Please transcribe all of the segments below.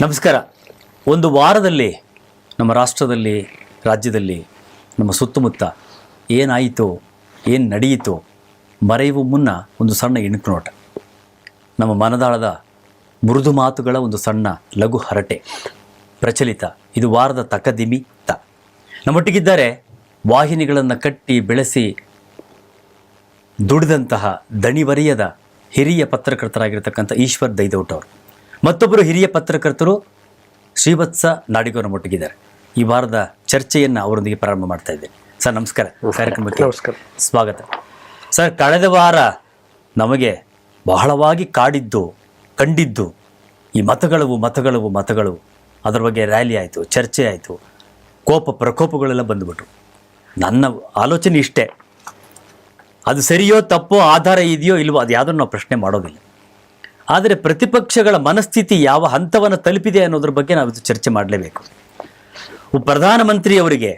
ನಮಸ್ಕಾರ. ಒಂದು ವಾರದಲ್ಲಿ ನಮ್ಮ ರಾಷ್ಟ್ರದಲ್ಲಿ, ರಾಜ್ಯದಲ್ಲಿ, ನಮ್ಮ ಸುತ್ತಮುತ್ತ ಏನಾಯಿತು, ಏನು ನಡೆಯಿತು, ಮರೆಯುವ ಮುನ್ನ ಒಂದು ಸಣ್ಣ ಇಣುಕು ನೋಟ, ನಮ್ಮ ಮನದಾಳದ ಮೃದು ಮಾತುಗಳ ಒಂದು ಸಣ್ಣ ಲಘು ಹರಟೆ ಪ್ರಚಲಿತ. ಇದು ವಾರದ ತಕದಿಮಿತ್ತ. ನಮ್ಮೊಟ್ಟಿಗಿದ್ದಾರೆ ವಾಹಿನಿಗಳನ್ನು ಕಟ್ಟಿ ಬೆಳೆಸಿ ದುಡಿದಂತಹ ದಣಿವರಿಯದ ಹಿರಿಯ ಪತ್ರಕರ್ತರಾಗಿರ್ತಕ್ಕಂಥ ಈಶ್ವರ್ ದೈದೌಟ್ ಅವರು. ಮತ್ತೊಬ್ಬರು ಹಿರಿಯ ಪತ್ರಕರ್ತರು ಶ್ರೀವತ್ಸ ನಾಡಿಗೌರ ನಮ್ಮೊಟ್ಟಿಗಿದ್ದಾರೆ. ಈ ವಾರದ ಚರ್ಚೆಯನ್ನು ಅವರೊಂದಿಗೆ ಪ್ರಾರಂಭ ಮಾಡ್ತಾ ಇದ್ದೇನೆ. ಸರ್ ನಮಸ್ಕಾರ, ಕಾರ್ಯಕ್ರಮಕ್ಕೆ ನಮಸ್ಕಾರ, ಸ್ವಾಗತ. ಸರ್, ಕಳೆದ ವಾರ ನಮಗೆ ಬಹಳವಾಗಿ ಕಾಡಿದ್ದು, ಕಂಡಿದ್ದು ಈ ಮತಗಳು ಅದರ ಬಗ್ಗೆ ರ್ಯಾಲಿ ಆಯಿತು, ಚರ್ಚೆ ಆಯಿತು, ಪ್ರಕೋಪಗಳೆಲ್ಲ ಬಂದುಬಿಟ್ರು. ನನ್ನ ಆಲೋಚನೆ ಇಷ್ಟೇ, ಅದು ಸರಿಯೋ ತಪ್ಪೋ, ಆಧಾರ ಇದೆಯೋ ಇಲ್ವೋ, ಅದು ಯಾವುದನ್ನು ನಾವು ಪ್ರಶ್ನೆ ಮಾಡೋದಿಲ್ಲ. ಆದರೆ ಪ್ರತಿಪಕ್ಷಗಳ ಮನಸ್ಥಿತಿ ಯಾವ ಹಂತವನ್ನು ತಲುಪಿದೆ ಅನ್ನೋದ್ರ ಬಗ್ಗೆ ನಾವು ಚರ್ಚೆ ಮಾಡಲೇಬೇಕು. ಪ್ರಧಾನಮಂತ್ರಿಯವರಿಗೆ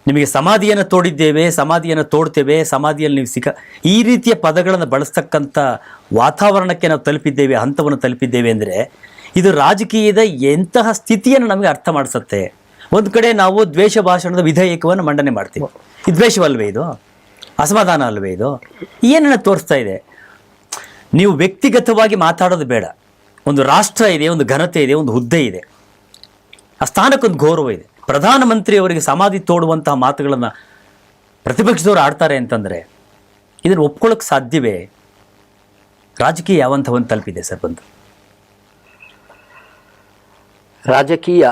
ನಿಮಗೆ ಸಮಾಧಿಯನ್ನು ತೋಡಿದ್ದೇವೆ, ಸಮಾಧಿಯನ್ನು ತೋಡ್ತೇವೆ, ಸಮಾಧಿಯಲ್ಲಿ ನೀವು ಈ ರೀತಿಯ ಪದಗಳನ್ನು ಬಳಸ್ತಕ್ಕಂಥ ವಾತಾವರಣಕ್ಕೆ ನಾವು ತಲುಪಿದ್ದೇವೆ, ಹಂತವನ್ನು ತಲುಪಿದ್ದೇವೆ ಅಂದರೆ ಇದು ರಾಜಕೀಯದ ಎಂತಹ ಸ್ಥಿತಿಯನ್ನು ನಮಗೆ ಅರ್ಥ ಮಾಡಿಸುತ್ತೆ. ಒಂದು ಕಡೆ ನಾವು ದ್ವೇಷ ಭಾಷಣದ ವಿಧೇಯಕವನ್ನು ಮಂಡನೆ ಮಾಡ್ತೀವಿ. ಇದು ದ್ವೇಷವಲ್ವೇ? ಇದು ಅಸಮಾಧಾನ ಅಲ್ವೇ? ಇದು ಏನನ್ನು ತೋರಿಸ್ತಾ ಇದೆ? ನೀವು ವ್ಯಕ್ತಿಗತವಾಗಿ ಮಾತಾಡೋದು ಬೇಡ. ಒಂದು ರಾಷ್ಟ್ರ ಇದೆ, ಒಂದು ಘನತೆ ಇದೆ, ಒಂದು ಹುದ್ದೆ ಇದೆ, ಆ ಸ್ಥಾನಕ್ಕೊಂದು ಗೌರವ ಇದೆ. ಪ್ರಧಾನಮಂತ್ರಿಯವರಿಗೆ ಸಮಾಧಿ ತೋಡುವಂತಹ ಮಾತುಗಳನ್ನು ಪ್ರತಿಪಕ್ಷದವರು ಆಡ್ತಾರೆ ಅಂತಂದರೆ ಇದನ್ನು ಒಪ್ಕೊಳ್ಳೋಕ್ಕೆ ಸಾಧ್ಯವೇ? ರಾಜಕೀಯ ಯಾವಂಥವನ್ನು ತಲುಪಿದೆ ಸರ್ ಬಂದು? ರಾಜಕೀಯ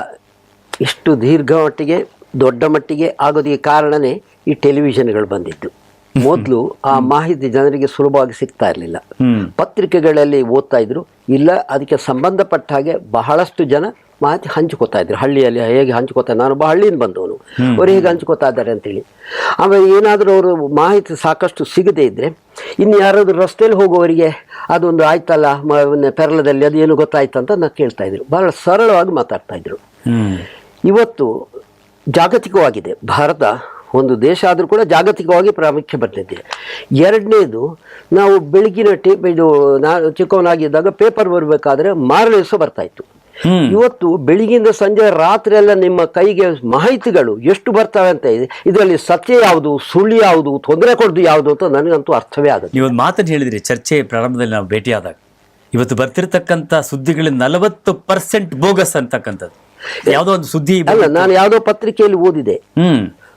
ಇಷ್ಟು ದೀರ್ಘ ಮಟ್ಟಿಗೆ, ದೊಡ್ಡ ಮಟ್ಟಿಗೆ ಆಗೋದಕ್ಕೆ ಕಾರಣನೇ ಈ ಟೆಲಿವಿಷನ್ಗಳು ಬಂದಿದ್ದು. ಮೊದಲು ಆ ಮಾಹಿತಿ ಜನರಿಗೆ ಸುಲಭವಾಗಿ ಸಿಗ್ತಾ ಇರಲಿಲ್ಲ. ಪತ್ರಿಕೆಗಳಲ್ಲಿ ಓದ್ತಾ ಇದ್ರು, ಇಲ್ಲ ಅದಕ್ಕೆ ಸಂಬಂಧಪಟ್ಟ ಹಾಗೆ ಬಹಳಷ್ಟು ಜನ ಮಾಹಿತಿ ಹಂಚ್ಕೋತಾ ಇದ್ರು. ಹಳ್ಳಿಯಲ್ಲಿ ಹೇಗೆ ಹಂಚ್ಕೋತಾ, ನಾನು ಹಳ್ಳಿಯಿಂದ ಬಂದವನು, ಅವ್ರು ಹೇಗೆ ಹಂಚ್ಕೋತಾ ಇದ್ದಾರೆ ಅಂತೇಳಿ. ಆಮೇಲೆ ಏನಾದರೂ ಅವರು ಮಾಹಿತಿ ಸಾಕಷ್ಟು ಸಿಗದೇ ಇದ್ದರೆ ಇನ್ನು ಯಾರಾದರೂ ರಸ್ತೆಯಲ್ಲಿ ಹೋಗುವವರಿಗೆ ಅದೊಂದು ಆಯ್ತಲ್ಲ ಪೆರಲದಲ್ಲಿ ಅದು ಏನು ಗೊತ್ತಾಯ್ತಂತ ನಾನು ಕೇಳ್ತಾ ಇದ್ರು. ಬಹಳ ಸರಳವಾಗಿ ಮಾತಾಡ್ತಾ ಇದ್ರು. ಇವತ್ತು ಜಾಗತಿಕವಾಗಿದೆ ಭಾರತ, ಒಂದು ದೇಶ ಆದರೂ ಕೂಡ ಜಾಗತಿಕವಾಗಿ ಪ್ರಾಮುಖ್ಯ ಬರ್ತಿದೆ. ಎರಡನೇದು, ನಾವು ಬೆಳಗಿನ ಇದು ನಾನು ಚಿಕ್ಕವನಾಗಿದ್ದಾಗ ಪೇಪರ್ ಬರಬೇಕಾದ್ರೆ ಮಾರನೇ ದಿವಸ ಬರ್ತಾಯಿತ್ತು. ಇವತ್ತು ಬೆಳಗಿಂದ ಸಂಜೆ ರಾತ್ರಿ ಎಲ್ಲ ನಿಮ್ಮ ಕೈಗೆ ಮಾಹಿತಿಗಳು ಎಷ್ಟು ಬರ್ತವೆ ಅಂತ ಇದೆ. ಇದರಲ್ಲಿ ಸತ್ಯ ಯಾವುದು, ಸುಳ್ಳು ಯಾವುದು, ತೊಂದರೆ ಕೊಡೋದು ಯಾವುದು ಅಂತ ನನಗಂತೂ ಅರ್ಥವೇ ಆಗುತ್ತೆ. ನೀವೊಂದು ಮಾತನ್ನು ಹೇಳಿದ್ರಿ ಚರ್ಚೆ ಪ್ರಾರಂಭದಲ್ಲಿ ನಾವು ಭೇಟಿಯಾದಾಗ, ಇವತ್ತು ಬರ್ತಿರ್ತಕ್ಕಂಥ ಸುದ್ದಿಗಳಲ್ಲಿ 40% ಬೋಗಸ್ ಅಂತಕ್ಕಂಥದ್ದು. ಯಾವುದೋ ಒಂದು ಸುದ್ದಿ ಅಲ್ಲ, ನಾನು ಯಾವುದೋ ಪತ್ರಿಕೆಯಲ್ಲಿ ಓದಿದೆ,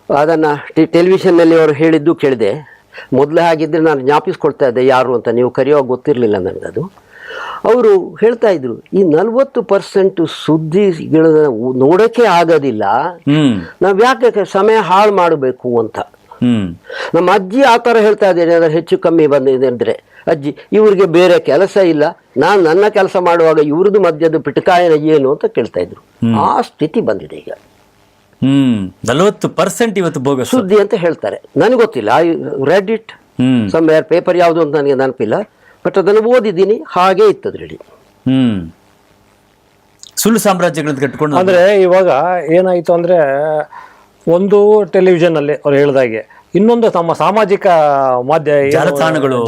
ಅದನ್ನು ಟೆಲಿವಿಷನ್ನಲ್ಲಿ ಅವರು ಹೇಳಿದ್ದು ಕೇಳಿದೆ. ಮೊದಲೇ ಹಾಗಿದ್ದರೆ ನಾನು ಜ್ಞಾಪಿಸ್ಕೊಳ್ತಾ ಇದ್ದೆ ಯಾರು ಅಂತ, ನೀವು ಕರೆಯುವಾಗ ಗೊತ್ತಿರಲಿಲ್ಲ ನನಗದು. ಅವರು ಹೇಳ್ತಾ ಇದ್ರು, ಈ 40% ಸುದ್ದಿಗಳನ್ನ ನೋಡೋಕ್ಕೆ ಆಗೋದಿಲ್ಲ, ನಾವು ಯಾಕೆ ಸಮಯ ಹಾಳು ಮಾಡಬೇಕು ಅಂತ. ನಮ್ಮ ಅಜ್ಜಿ ಆ ಥರ ಹೇಳ್ತಾ ಇದ್ದೇನೆ, ಅದರ ಹೆಚ್ಚು ಕಮ್ಮಿ ಬಂದಿದೆ ಅಂದರೆ, ಅಜ್ಜಿ ಇವ್ರಿಗೆ ಬೇರೆ ಕೆಲಸ ಇಲ್ಲ, ನಾನು ನನ್ನ ಕೆಲಸ ಮಾಡುವಾಗ ಇವ್ರದ್ದು ಮಧ್ಯದ ಪಿಟಕಾಯನ ಏನು ಅಂತ ಕೇಳ್ತಾ ಇದ್ರು. ಆ ಸ್ಥಿತಿ ಬಂದಿದೆ ಈಗ. 40% ಇವತ್ತು ಬೋಗಸ್ ಸುದ್ದಿ ಅಂತ ಹೇಳ್ತಾರೆ. ನನಗೆ ಗೊತ್ತಿಲ್ಲ, I read it somewhere, paper ಯಾವುದು ಅಂತ ನನಗೆ ನೆನಪಿಲ್ಲ, ಬಟ್ ಅದನ್ನು ಓದಿದ್ದೀನಿ, ಹಾಗೆ ಇತ್ತದ್ರಲ್ಲಿ. ಸುಳ್ಳು ಸಾಮ್ರಾಜ್ಯಗಳನ್ನು ಕಟ್ಕೊಂಡು ಅಂದರೆ ಇವಾಗ ಏನಾಯಿತು ಅಂದರೆ, ಒಂದು ಟೆಲಿವಿಷನ್ನಲ್ಲಿ ಅವ್ರು ಹೇಳ್ದಾಗೆ, ಇನ್ನೊಂದು ತಮ್ಮ ಸಾಮಾಜಿಕ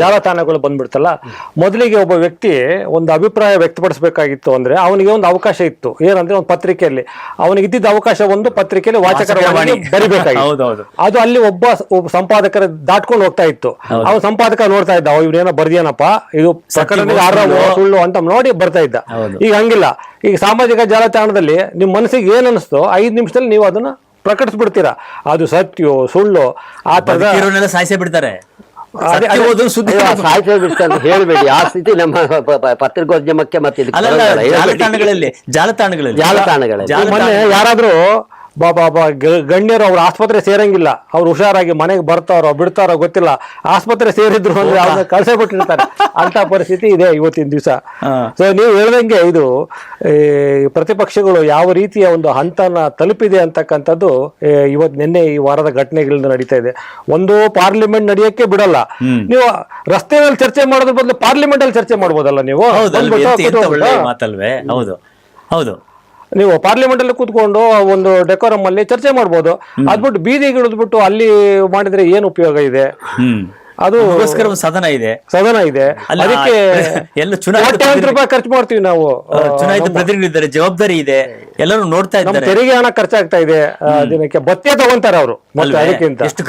ಜಾಲತಾಣಗಳು ಬಂದ್ಬಿಡ್ತಲ್ಲ. ಮೊದಲಿಗೆ ಒಬ್ಬ ವ್ಯಕ್ತಿ ಒಂದು ಅಭಿಪ್ರಾಯ ವ್ಯಕ್ತಪಡಿಸಬೇಕಾಗಿತ್ತು ಅಂದರೆ ಅವನಿಗೆ ಒಂದು ಅವಕಾಶ ಇತ್ತು. ಏನಂದ್ರೆ ಒಂದು ಪತ್ರಿಕೆಯಲ್ಲಿ ಅವನಿಗೆ ಇದ್ದಿದ್ದ ಅವಕಾಶ, ಒಂದು ಪತ್ರಿಕೆಯಲ್ಲಿ ವಾಚಕರವಾಣಿ ಬರಿಬೇಕಾಗಿತ್ತು. ಅದು ಅಲ್ಲಿ ಒಬ್ಬ ಸಂಪಾದಕರ ದಾಟ್ಕೊಂಡು ಹೋಗ್ತಾ ಇತ್ತು. ಅವನ ಸಂಪಾದಕ ನೋಡ್ತಾ ಇದ್ದ, ಇವ್ರೇನೋ ಬರ್ದಿಯೇನಪ್ಪ, ಇದು ಪ್ರಕರಣ ಸುಳ್ಳು ಅಂತ ನೋಡಿ ಬರ್ತಾ ಇದ್ದ. ಈಗ ಹಂಗಿಲ್ಲ. ಈಗ ಸಾಮಾಜಿಕ ಜಾಲತಾಣದಲ್ಲಿ ನಿಮ್ಮ ಮನಸ್ಸಿಗೆ ಏನ್ ಅನಿಸ್ತೋ 5 ನಿಮಿಷದಲ್ಲಿ ನೀವು ಅದನ್ನ ಪ್ರಕಟಿಸ್ಬಿಡ್ತೀರಾ. ಅದು ಸತ್ಯೋ ಸುಳ್ಳು ಆ ತರ ಸಾಯಿಸೇ ಬಿಡ್ತಾರೆ. ಹೇಳ್ಬೇಡಿ, ಆ ಸ್ಥಿತಿ ನಮ್ಮ ಪತ್ರಿಕೋದ್ಯಮಕ್ಕೆ ಮತ್ತೆ ಜಾಲತಾಣಗಳಲ್ಲಿ ಯಾರಾದ್ರೂ ಗಣ್ಯರು ಅವ್ರ ಆಸ್ಪತ್ರೆ ಸೇರಂಗಿಲ್ಲ, ಅವ್ರು ಹುಷಾರಾಗಿ ಮನೆಗೆ ಬರ್ತಾರೋ ಬಿಡ್ತಾರೋ ಗೊತ್ತಿಲ್ಲ, ಆಸ್ಪತ್ರೆ ಸೇರಿದ್ರು ಅಂದ್ರೆ ಅವ್ರನ್ನ ಕಳ್ಸೇ ಬಿಟ್ಟಿರ್ತಾರೆ. ಅಂತ ಪರಿಸ್ಥಿತಿ ಇದೆ ಇವತ್ತಿನ ದಿವಸ. ಸೊ ನೀವು ಹೇಳ್ದಂಗೆ ಇದು ಪ್ರತಿಪಕ್ಷಗಳು ಯಾವ ರೀತಿಯ ಒಂದು ಹಂತನ ತಲುಪಿದೆ ಅಂತಕ್ಕಂಥದ್ದು ನಿನ್ನೆ ಈ ವಾರದ ಘಟನೆಗಳಿಂದ ನಡೀತಾ ಇದೆ. ಒಂದು ಪಾರ್ಲಿಮೆಂಟ್ ನಡೆಯಕ್ಕೆ ಬಿಡಲ್ಲ. ನೀವು ರಸ್ತೆಯಲ್ಲಿ ಚರ್ಚೆ ಮಾಡೋದ್ರ ಬದಲು ಪಾರ್ಲಿಮೆಂಟ್ ಅಲ್ಲಿ ಚರ್ಚೆ ಮಾಡ್ಬೋದಲ್ಲ ನೀವು. ಮಾತಲ್ವೇ? ಹೌದು ಹೌದು. ನೀವು ಪಾರ್ಲಿಮೆಂಟ್ ಅಲ್ಲಿ ಕೂತ್ಕೊಂಡು ಒಂದು ಡೆಕೋರಮ್ ಅಲ್ಲಿ ಚರ್ಚೆ ಮಾಡ್ಬೋದು. ಅದ್ಬಿಟ್ಟು ಬೀದಿಗಿಳಿದ್ಬಿಟ್ಟು ಅಲ್ಲಿ ಮಾಡಿದ್ರೆ ಏನು ಉಪಯೋಗ ಇದೆ? ಅದು ಅದಕ್ಕೋಸ್ಕರ ಒಂದು ಸದನ ಇದೆ ಅಲ್ಲ, ಅದಕ್ಕೆ ಎಲ್ಲ ಚುನಾಯಿತ ಕೋಟ್ಯಾಂತರ ರೂಪಾಯಿ ಖರ್ಚು ಮಾಡ್ತೀವಿ ನಾವು. ಚುನಾಯಿತ ಪ್ರತಿನಿಧಿದ್ದಾರೆ, ಜವಾಬ್ದಾರಿ ಇದೆ, ಎಲ್ಲರೂ ನೋಡ್ತಾ ನಮ್ಮ ಇದ್ದಾರೆ. ತೆರಿಗೆ ಹಣ ಖರ್ಚಾಗ್ತಾ ಇದೆ ದಿನಕ್ಕೆ. ಭತ್ಯೆ ತಗೊಂತಾರೆ ಅವರು. ಮತ್ತೆ ಅದಕ್ಕಿಂತ ಎಷ್ಟು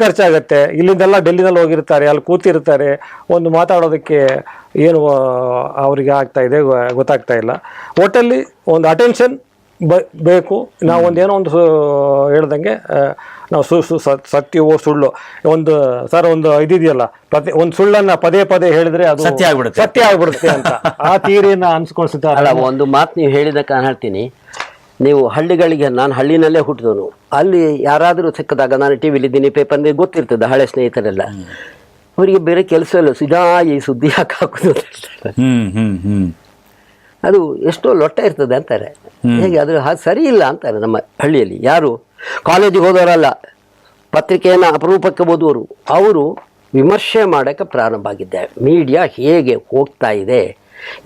ಖರ್ಚಾಗತ್ತೆ? ಇಲ್ಲಿಂದೆಲ್ಲ ಡೆಲ್ಲಿನಲ್ಲಿ ಹೋಗಿರ್ತಾರೆ, ಅಲ್ಲಿ ಕೂತಿರ್ತಾರೆ, ಒಂದು ಮಾತಾಡೋದಕ್ಕೆ ಏನು ಅವರಿಗೆ ಆಗ್ತಾ ಇದೆ ಗೊತ್ತಾಗ್ತಾ ಇಲ್ಲ. ಒಟ್ಟಲ್ಲಿ ಒಂದು ಅಟೆನ್ಷನ್ ಬೇಕು. ನಾವು ಒಂದೇನೋ ಒಂದು ಹೇಳ್ದಂಗೆ ನಾವು ಸತ್ಯವೋ ಸುಳ್ಳು ಒಂದು ಇದಿದೆಯಲ್ಲ, ಒಂದು ಸುಳ್ಳನ್ನ ಪದೇ ಪದೇ ಹೇಳಿದ್ರೆ ಅದು ಸತ್ಯ ಆಗ್ಬಿಡುತ್ತೆ ಅಂತ ಆ ಥಿಯರಿನ ಅನ್ಸ್ಕೊಳ್ಸುತ್ತಾರೆ. ಅಲ್ಲ, ಒಂದು ಮಾತು ನೀವು ಹೇಳಿದ ಕಾರಣ ಹೇಳ್ತೀನಿ. ನೀವು ಹಳ್ಳಿಗಳಿಗೆ, ನಾನು ಹಳ್ಳಿನಲ್ಲೇ ಹುಟ್ಟಿದವನು. ಅಲ್ಲಿ ಯಾರಾದರೂ ಸಿಕ್ಕಿದಾಗ, ನಾನು ಟಿ ವಿಲಿದ್ದೀನಿ, ಪೇಪರ್ನಲ್ಲಿ ಗೊತ್ತಿರ್ತದೆ ಹಳೆ ಸ್ನೇಹಿತರೆಲ್ಲ, ಅವರಿಗೆ ಬೇರೆ ಕೆಲಸ ಇಲ್ಲ, ಸೀದಾ ಈ ಸುದ್ದಿ ಹಾಕೋದು ಅಂತ ಹೇಳ್ತಾರೆ. ಅದು ಎಷ್ಟೋ ಲೊಟ್ಟ ಇರ್ತದೆ ಅಂತಾರೆ. ಹೇಗೆ ಅದು ಸರಿ ಇಲ್ಲ ಅಂತಾರೆ. ನಮ್ಮ ಹಳ್ಳಿಯಲ್ಲಿ ಯಾರು ಕಾಲೇಜಿಗೆ ಹೋದವರಲ್ಲ, ಪತ್ರಿಕೆಯನ್ನು ಅಪರೂಪಕ್ಕೆ ಓದುವರು, ಅವರು ವಿಮರ್ಶೆ ಮಾಡೋಕ್ಕೆ ಪ್ರಾರಂಭ ಆಗಿದ್ದಾರೆ. ಮೀಡಿಯಾ ಹೇಗೆ ಹೋಗ್ತಾ ಇದೆ,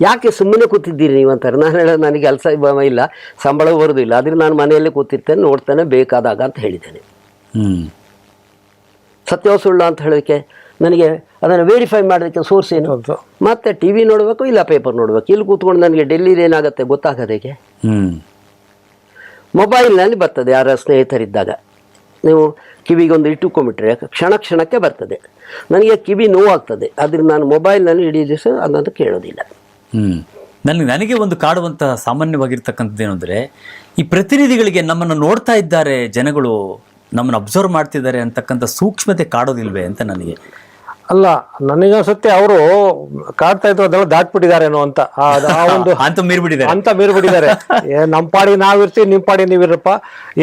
ಯಾಕೆ ಸುಮ್ಮನೆ ಕೂತಿದ್ದೀರಿ ನೀವು ಅಂತಾರೆ. ನಾನು ಹೇಳೋದು, ನನಗೆ ಕೆಲಸ ಇಲ್ಲ, ಸಂಬಳ ಬರೋದಿಲ್ಲ, ಆದರೆ ನಾನು ಮನೆಯಲ್ಲೇ ಕೂತಿರ್ತೇನೆ, ನೋಡ್ತೇನೆ ಬೇಕಾದಾಗ ಅಂತ ಹೇಳಿದ್ದೇನೆ. ಸತ್ಯ ಸುಳ್ಳು ಅಂತ ಹೇಳೋದಕ್ಕೆ ನನಗೆ ಅದನ್ನು ವೆರಿಫೈ ಮಾಡೋದಕ್ಕೆ ಸೋರ್ಸ್ ಏನು? ಮತ್ತೆ ಟಿ ವಿ ನೋಡಬೇಕು, ಇಲ್ಲ ಪೇಪರ್ ನೋಡಬೇಕು. ಇಲ್ಲಿ ಕೂತ್ಕೊಂಡು ನನಗೆ ಡೆಲ್ಲಿಲಿ ಏನಾಗುತ್ತೆ ಗೊತ್ತಾಗೋದಕ್ಕೆ ಮೊಬೈಲ್ನಲ್ಲಿ ಬರ್ತದೆ. ಯಾರ ಸ್ನೇಹಿತರಿದ್ದಾಗ ನೀವು ಕಿವಿಗೊಂದು ಇಟ್ಟುಕೊಂಡ್ಬಿಟ್ರೆ ಕ್ಷಣಕ್ಕೆ ಬರ್ತದೆ. ನನಗೆ ಕಿವಿ ನೋವಾಗ್ತದೆ, ಆದರೆ ನಾನು ಮೊಬೈಲ್ನಲ್ಲಿ ಇಡೀ ದಿವಸ ಅದನ್ನು ಕೇಳೋದಿಲ್ಲ. ನನಗೆ ಒಂದು ಕಾಡುವಂಥ ಸಾಮಾನ್ಯವಾಗಿರ್ತಕ್ಕಂಥದ್ದು ಏನು ಅಂದರೆ, ಈ ಪ್ರತಿನಿಧಿಗಳಿಗೆ ನಮ್ಮನ್ನು ನೋಡ್ತಾ ಇದ್ದಾರೆ ಜನಗಳು, ನಮ್ಮನ್ನು ಅಬ್ಸರ್ವ್ ಮಾಡ್ತಿದ್ದಾರೆ ಅಂತಕ್ಕಂಥ ಸೂಕ್ಷ್ಮತೆ ಕಾಡೋದಿಲ್ವೇ ಅಂತ ನನಗೆ. ಅಲ್ಲ, ನನಗನ್ಸುತ್ತೆ ಅವರು ಕಾಡ್ತಾ ಇದ್ರು ಅದೆಲ್ಲ ದಾಟ್ಬಿಟ್ಟಿದಾರೇನೋ ಅಂತ. ಅಂತ ಮೀರ್ಬಿಟ್ಟಿದ್ದಾರೆ. ನಮ್ಮ ಪಾಡಿ ನಾವಿರ್ತೀವಿ, ನಿಮ್ಮ ಪಾಡಿ ನೀವಿರಪ್ಪ,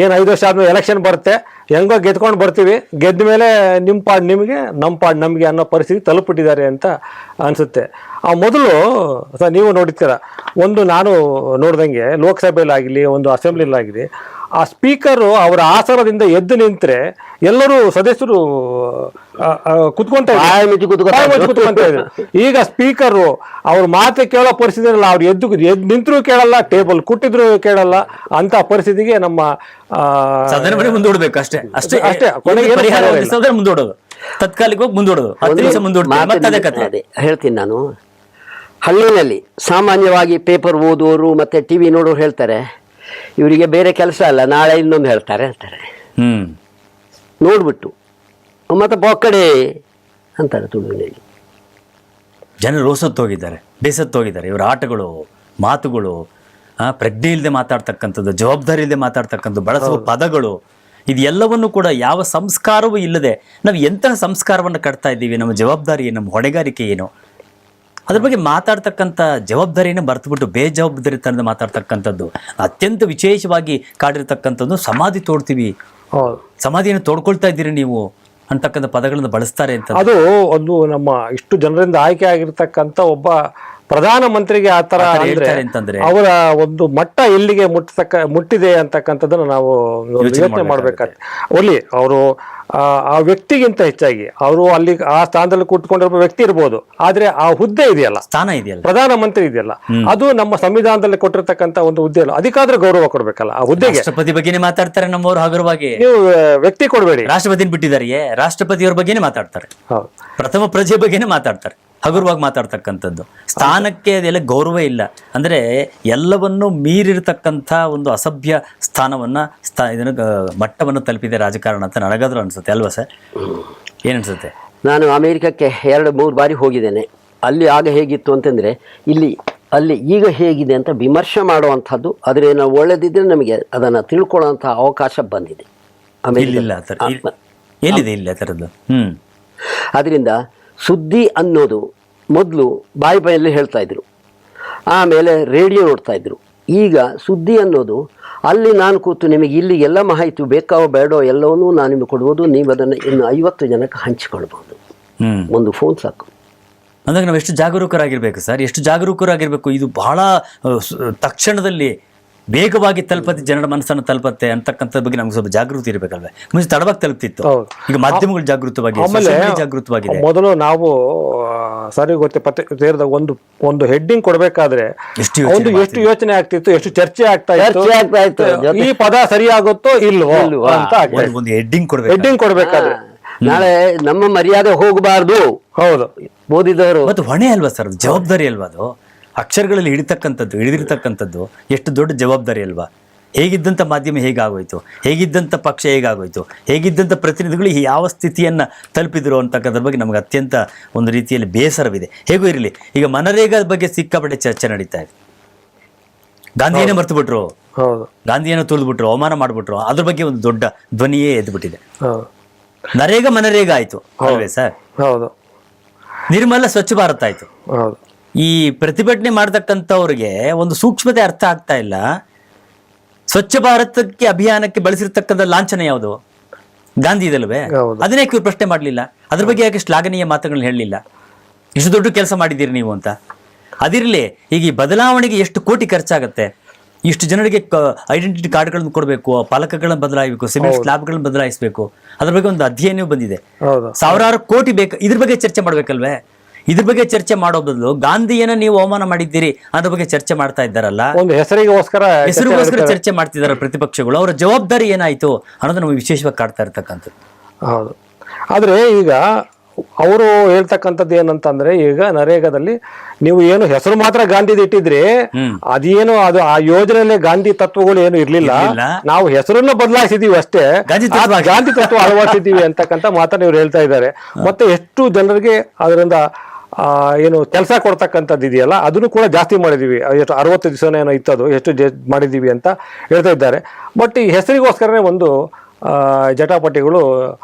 ಏನು 5 ವರ್ಷ ಆದ್ಮೇಲೆ ಎಲೆಕ್ಷನ್ ಬರುತ್ತೆ, ಹೆಂಗೋ ಗೆದ್ಕೊಂಡು ಬರ್ತೀವಿ, ಗೆದ್ದ ಮೇಲೆ ನಿಮ್ಮ ಪಾಡ್ ನಿಮಗೆ, ನಮ್ಮ ಪಾಡ್ ನಮಗೆ ಅನ್ನೋ ಪರಿಸ್ಥಿತಿ ತಲುಪಿಬಿಟ್ಟಿದ್ದಾರೆ ಅಂತ ಅನಿಸುತ್ತೆ. ಆ ಮೊದಲು ನೀವು ನೋಡಿರ್ತೀರ, ಒಂದು ನಾನು ನೋಡ್ದಂಗೆ ಲೋಕಸಭೆಯಲ್ಲಾಗಲಿ, ಒಂದು ಅಸೆಂಬ್ಲಿಲಾಗಲಿ, ಆ ಸ್ಪೀಕರು ಅವರ ಆಸನದಿಂದ ಎದ್ದು ನಿಂತರೆ ಎಲ್ಲರೂ ಸದಸ್ಯರು ಕುತ್ಕೊಂತ ಇದ್ರು. ಈಗ ಸ್ಪೀಕರು ಅವ್ರ ಮಾತು ಕೇಳೋ ಪರಿಸ್ಥಿತಿ ಇಲ್ಲ. ಅವ್ರು ಎದ್ದು ನಿಂತರೂ ಕೇಳಲ್ಲ, ಟೇಬಲ್ ಕುಟ್ಟಿದ್ರು ಕೇಳಲ್ಲ ಅಂತ ಪರಿಸ್ಥಿತಿಗೆ ನಮ್ಮ ಮುಂದೂಡ್ಬೇಕು. ಅಷ್ಟೇ ಮುಂದೂಡೋದು, ತಾತ್ಕಾಲಿಕವಾಗಿ ಮುಂದೂಡೋದು. ಹೇಳ್ತೀನಿ ನಾನು. ಹಳ್ಳಿನಲ್ಲಿ ಸಾಮಾನ್ಯವಾಗಿ ಪೇಪರ್ ಓದುವವರು ಮತ್ತೆ ಟಿವಿ ನೋಡೋರು ಹೇಳ್ತಾರೆ, ಇವರಿಗೆ ಬೇರೆ ಕೆಲಸ ಅಲ್ಲ, ನಾಳೆ ಇನ್ನೊಂದು ಹೇಳ್ತಾರೆ ನೋಡ್ಬಿಟ್ಟು ಮತ್ತೆ ಬೊಕ್ಕಡೆ ಅಂತಾರೆ ತುಳುವಿನಲ್ಲಿ. ಜನರು ರೋಸತ್ತೋಗಿದ್ದಾರೆ, ಬೇಸತ್ತೋಗಿದ್ದಾರೆ. ಇವರ ಆಟಗಳು, ಮಾತುಗಳು, ಪ್ರಜ್ಞೆ ಇಲ್ಲದೆ ಮಾತಾಡ್ತಕ್ಕಂಥದ್ದು, ಜವಾಬ್ದಾರಿ ಇಲ್ಲದೆ ಮಾತಾಡ್ತಕ್ಕಂಥದ್ದು, ಬಳಸುವ ಪದಗಳು, ಇದೆಲ್ಲವನ್ನು ಕೂಡ ಯಾವ ಸಂಸ್ಕಾರವೂ ಇಲ್ಲದೆ ನಾವು ಎಂತಹ ಸಂಸ್ಕಾರವನ್ನು ಕಟ್ತಾ ಇದ್ದೀವಿ, ನಮ್ಮ ಜವಾಬ್ದಾರಿ ಏನು, ನಮ್ಮ ಹೊಣೆಗಾರಿಕೆ ಏನು, ಅದ್ರ ಬಗ್ಗೆ ಮಾತಾಡ್ತಕ್ಕಂಥ ಜವಾಬ್ದಾರಿಯನ್ನು ಬರ್ತಬಿಟ್ಟು ಬೇಜವಾಬ್ದಾರಿತನದ ಮಾತಾಡ್ತಕ್ಕಂಥದ್ದು, ಅತ್ಯಂತ ವಿಶೇಷವಾಗಿ ಕಾಡಿರ್ತಕ್ಕಂಥದ್ದು ಸಮಾಧಿ ತೋಡ್ತೀವಿ, ಸಮಾಧಿಯನ್ನು ತೋಡ್ಕೊಳ್ತಾ ಇದ್ದೀರಿ ನೀವು ಅಂತಕ್ಕಂಥ ಪದಗಳನ್ನು ಬಳಸ್ತಾರೆ ಅಂತ. ಅದು ಒಂದು ನಮ್ಮ ಇಷ್ಟು ಜನರಿಂದ ಆಯ್ಕೆ ಆಗಿರ್ತಕ್ಕಂಥ ಒಬ್ಬ ಪ್ರಧಾನ ಮಂತ್ರಿಗೆ ಆ ತರ ಅಂತಂದ್ರೆ ಅವರ ಒಂದು ಮಟ್ಟ ಎಲ್ಲಿಗೆ ಮುಟ್ಟಿದೆ ಅಂತಕ್ಕಂಥದ್ದನ್ನು ನಾವು ಯೋಚನೆ ಮಾಡ್ಬೇಕಾಗ್ತದೆ. ಒಲಿ ಅವರು ಆ ವ್ಯಕ್ತಿಗಿಂತ ಹೆಚ್ಚಾಗಿ ಅವರು ಅಲ್ಲಿ ಆ ಸ್ಥಾನದಲ್ಲಿ ಕೂತ್ಕೊಂಡಿರೋ ವ್ಯಕ್ತಿ ಇರ್ಬೋದು, ಆದ್ರೆ ಆ ಹುದ್ದೆ ಇದೆಯಲ್ಲ, ಸ್ಥಾನ ಇದೆಯಲ್ಲ, ಪ್ರಧಾನ ಮಂತ್ರಿ ಇದೆಯಲ್ಲ, ಅದು ನಮ್ಮ ಸಂವಿಧಾನದಲ್ಲಿ ಕೊಟ್ಟಿರ್ತಕ್ಕಂಥ ಒಂದು ಹುದ್ದೆ ಅಲ್ಲ. ಅದಕ್ಕಾದ್ರೂ ಗೌರವ ಕೊಡ್ಬೇಕಲ್ಲ ಆ ಹುದ್ದೆಗೆ. ರಾಷ್ಟ್ರಪತಿ ಬಗ್ಗೆನೇ ಮಾತಾಡ್ತಾರೆ ನಮ್ಮವರು ಹಗುರವಾಗಿ. ನೀವು ವ್ಯಕ್ತಿ ಕೊಡಬೇಡಿ, ರಾಷ್ಟ್ರಪತಿನ ಬಿಟ್ಟಿದ್ದಾರೆ, ರಾಷ್ಟ್ರಪತಿಯವ್ರ ಬಗ್ಗೆನೇ ಮಾತಾಡ್ತಾರೆ, ಪ್ರಥಮ ಪ್ರಜೆ ಬಗ್ಗೆನೇ ಮಾತಾಡ್ತಾರೆ, ಹಗುರವಾಗಿ ಮಾತಾಡ್ತಕ್ಕಂಥದ್ದು. ಸ್ಥಾನಕ್ಕೆ ಅದೆಲ್ಲ ಗೌರವ ಇಲ್ಲ. ಅಂದರೆ ಎಲ್ಲವನ್ನೂ ಮೀರಿರ್ತಕ್ಕಂಥ ಒಂದು ಅಸಭ್ಯ ಇದನ್ನು ಮಟ್ಟವನ್ನು ತಲುಪಿದೆ ರಾಜಕಾರಣ ಅಂತ ನನಗಾದ್ರೂ ಅನಿಸುತ್ತೆ, ಅಲ್ವಾ ಸರ್? ಏನು ಅನಿಸುತ್ತೆ? ನಾನು ಅಮೇರಿಕಕ್ಕೆ 2-3 ಬಾರಿ ಹೋಗಿದ್ದೇನೆ. ಅಲ್ಲಿ ಆಗ ಹೇಗಿತ್ತು ಅಂತಂದರೆ ಅಲ್ಲಿ ಈಗ ಹೇಗಿದೆ ಅಂತ ವಿಮರ್ಶೆ ಮಾಡುವಂಥದ್ದು, ಆದರೆ ನಾವು ಒಳ್ಳೆದಿದ್ದರೆ ನಮಗೆ ಅದನ್ನು ತಿಳ್ಕೊಳ್ಳೋಂಥ ಅವಕಾಶ ಬಂದಿದೆ. ಎಲ್ಲಿದೆ ಇಲ್ಲ ಆ ಥರದ್ದು? ಅದರಿಂದ ಸುದ್ದಿ ಅನ್ನೋದು ಮೊದಲು ಬಾಯಲ್ಲಿ ಹೇಳ್ತಾ ಇದ್ರು, ಆಮೇಲೆ ರೇಡಿಯೋ ನೋಡ್ತಾ ಇದ್ರು. ಈಗ ಸುದ್ದಿ ಅನ್ನೋದು ಅಲ್ಲಿ ನಾನು ಕೂತು ನಿಮಗೆ ಇಲ್ಲಿ ಎಲ್ಲ ಮಾಹಿತಿ ಬೇಕಾವೋ ಬೇಡೋ ಎಲ್ಲವನ್ನೂ ನಾನು ನಿಮಗೆ ಕೊಡ್ಬೋದು, ನೀವು ಅದನ್ನು ಇನ್ನು 50 ಜನಕ್ಕೆ ಹಂಚಿಕೊಳ್ಬೋದು. ಒಂದು ಫೋನ್ ಸಾಕು. ಅಂದಾಗ ನಾವು ಎಷ್ಟು ಜಾಗರೂಕರಾಗಿರ್ಬೇಕು ಸರ್, ಎಷ್ಟು ಜಾಗರೂಕರಾಗಿರ್ಬೇಕು. ಇದು ಬಹಳ ತಕ್ಷಣದಲ್ಲಿ ವೇಗವಾಗಿ ತಲುಪತ್ತೆ, ಜನರ ಮನಸ್ಸನ್ನು ತಲುಪತ್ತೆ ಅಂತಕ್ಕಂಥ ಬಗ್ಗೆ ನಮ್ಗೆ ಸ್ವಲ್ಪ ಜಾಗೃತಿ ಇರಬೇಕಲ್ವೇ? ಮುಂಚೆ ತಡವಾಗಿ ತಲುಪ್ತಿತ್ತು, ಈಗ ಮಾಧ್ಯಮಗಳು ಜಾಗೃತವಾಗಿದೆ. ಮೊದಲು ನಾವು ಸರಿ ಗೊತ್ತೇ ಒಂದು ಹೆಡ್ಡಿಂಗ್ ಕೊಡ್ಬೇಕಾದ್ರೆ ಎಷ್ಟು ಯೋಚನೆ ಆಗ್ತಿತ್ತು, ಎಷ್ಟು ಚರ್ಚೆ ಆಗ್ತಾ ಇತ್ತು, ಈ ಪದ ಸರಿಯಾಗುತ್ತೋ ಇಲ್ವೋ ಅಂತ ಒಂದು ಹೆಡ್ಡಿಂಗ್ ಕೊಡ್ಬೇಕಾದ್ರೆ. ನಾಳೆ ನಮ್ಮ ಮರ್ಯಾದೆ ಹೋಗಬಾರ್ದು. ಹೌದು, ಓದಿದವರು ಮತ್ತು ಹೊಣೆ ಅಲ್ವಾ ಸರ್, ಅದು ಜವಾಬ್ದಾರಿ ಅಲ್ವಾ? ಅದು ಅಕ್ಷರಗಳಲ್ಲಿ ಹಿಡಿದಿರ್ತಕ್ಕಂಥದ್ದು ಎಷ್ಟು ದೊಡ್ಡ ಜವಾಬ್ದಾರಿ ಅಲ್ವಾ? ಹೇಗಿದ್ದಂಥ ಮಾಧ್ಯಮ ಹೇಗಾಗೋಯ್ತು, ಹೇಗಿದ್ದಂಥ ಪಕ್ಷ ಹೇಗಾಗೋಯ್ತು, ಹೇಗಿದ್ದಂಥ ಪ್ರತಿನಿಧಿಗಳು ಯಾವ ಸ್ಥಿತಿಯನ್ನು ತಲುಪಿದ್ರು ಅಂತಕ್ಕಂಥದ್ರ ಬಗ್ಗೆ ನಮಗೆ ಅತ್ಯಂತ ಒಂದು ರೀತಿಯಲ್ಲಿ ಬೇಸರವಿದೆ. ಹೇಗೂ ಇರಲಿ, ಈಗ ಮನರೇಗಾದ ಬಗ್ಗೆ ಸಿಕ್ಕಾಪಟ್ಟೆ ಚರ್ಚೆ ನಡೀತಾ ಇದೆ. ಗಾಂಧಿಯನ್ನೇ ಮರ್ತು ಬಿಟ್ರು, ಹೌದು, ಗಾಂಧಿಯನ್ನು ತುಳಿದ್ಬಿಟ್ರು, ಅವಮಾನ ಮಾಡಿಬಿಟ್ರು, ಅದ್ರ ಬಗ್ಗೆ ಒಂದು ದೊಡ್ಡ ಧ್ವನಿಯೇ ಎದ್ದುಬಿಟ್ಟಿದೆ. ಹೌದು, ಮನರೇಗಾ ಆಯಿತು ಅಲ್ವೇ ಸರ್? ಹೌದು, ನಿರ್ಮಲ ಸ್ವಚ್ಛ ಭಾರತ್ ಆಯಿತು. ಹೌದು. ಈ ಪ್ರತಿಭಟನೆ ಮಾಡ್ತಕ್ಕಂಥವ್ರಿಗೆ ಒಂದು ಸೂಕ್ಷ್ಮತೆ ಅರ್ಥ ಆಗ್ತಾ ಇಲ್ಲ. ಸ್ವಚ್ಛ ಭಾರತಕ್ಕೆ ಅಭಿಯಾನಕ್ಕೆ ಬಳಸಿರ್ತಕ್ಕಂಥ ಲಾಂಛನ ಯಾವುದು? ಗಾಂಧಿ ಇದಲ್ವೇ? ಅದನ್ನೇ ಇವ್ರು ಪ್ರಶ್ನೆ ಮಾಡಲಿಲ್ಲ. ಅದ್ರ ಬಗ್ಗೆ ಯಾಕೆ ಶ್ಲಾಘನೀಯ ಮಾತುಗಳನ್ನ ಹೇಳಲಿಲ್ಲ? ಇಷ್ಟು ದೊಡ್ಡ ಕೆಲಸ ಮಾಡಿದ್ದೀರಿ ನೀವು ಅಂತ. ಅದಿರಲಿ, ಈಗ ಈ ಬದಲಾವಣೆಗೆ ಎಷ್ಟು ಕೋಟಿ ಖರ್ಚಾಗತ್ತೆ, ಇಷ್ಟು ಜನರಿಗೆ ಐಡೆಂಟಿಟಿ ಕಾರ್ಡ್ಗಳನ್ನು ಕೊಡಬೇಕು, ಫಲಕಗಳನ್ನು ಬದಲಾಯಿಸಬೇಕು, ಸಿಮೆಂಟ್ ಸ್ಲಾಬ್ಗಳನ್ನು ಬದಲಾಯಿಸಬೇಕು, ಅದ್ರ ಬಗ್ಗೆ ಒಂದು ಅಧ್ಯಯನ ಬಂದಿದೆ. ಸಾವಿರಾರು ಕೋಟಿ ಬೇಕು. ಇದ್ರ ಬಗ್ಗೆ ಚರ್ಚೆ ಮಾಡ್ಬೇಕಲ್ವೇ? ಇದ್ರ ಬಗ್ಗೆ ಚರ್ಚೆ ಮಾಡೋ ಬದಲು ಗಾಂಧಿಯನ್ನ ನೀವು ಅವಮಾನ ಮಾಡಿದ್ದೀರಿ ಅದ್ರ ಬಗ್ಗೆ ಚರ್ಚೆ ಮಾಡ್ತಾ ಇದ್ದಾರಲ್ಲ, ಒಂದು ಹೆಸರಿಗೋಸ್ಕರ ಚರ್ಚೆ ಮಾಡ್ತಿದ್ದಾರೆ ಪ್ರತಿಪಕ್ಷಗಳು. ಅವರ ಜವಾಬ್ದಾರಿ ಏನಾಯ್ತು ಅನ್ನೋದು ನಮಗೆ ವಿಶೇಷವಾಗಿ ಕಾಡ್ತಾ ಇರ್ತಕ್ಕಂಥದ್ದು. ಹೌದು. ಆದ್ರೆ ಈಗ ಅವರು ಹೇಳ್ತಕ್ಕಂಥದ್ದು ಏನಂತಂದ್ರೆ, ಈಗ ನರೇಗಾದಲ್ಲಿ ನೀವು ಏನು ಹೆಸರು ಮಾತ್ರ ಗಾಂಧಿದು ಇಟ್ಟಿದ್ರಿ, ಅದೇನು ಅದು ಆ ಯೋಜನೆಯಲ್ಲಿ ಗಾಂಧಿ ತತ್ವಗಳು ಏನು ಇರ್ಲಿಲ್ಲ, ನಾವು ಹೆಸರನ್ನ ಬದಲಾಯಿಸಿದೀವಿ ಅಷ್ಟೇ, ಗಾಂಧಿ ತತ್ವ ಅಳವಡಿಸಿದೀವಿ ಅಂತಕ್ಕಂಥ ಮಾತನ್ನ ಇವ್ರು ಹೇಳ್ತಾ ಇದ್ದಾರೆ. ಮತ್ತೆ ಎಷ್ಟು ಜನರಿಗೆ ಅದರಿಂದ ಏನು ಕೆಲಸ ಕೊಡ್ತಕ್ಕಂಥದ್ದು ಇದೆಯಲ್ಲ, ಅದನ್ನು ಕೂಡ ಜಾಸ್ತಿ ಮಾಡಿದೀವಿ. ಎಷ್ಟು 60 ದಿವಸನೇ ಏನೋ ಇತ್ತದು, ಎಷ್ಟು ಮಾಡಿದೀವಿ ಅಂತ ಹೇಳ್ತಾ ಇದ್ದಾರೆ. ಬಟ್ ಈ ಹೆಸರಿಗೋಸ್ಕರನೇ ಒಂದು ಜಟಾಪಟಿಗಳು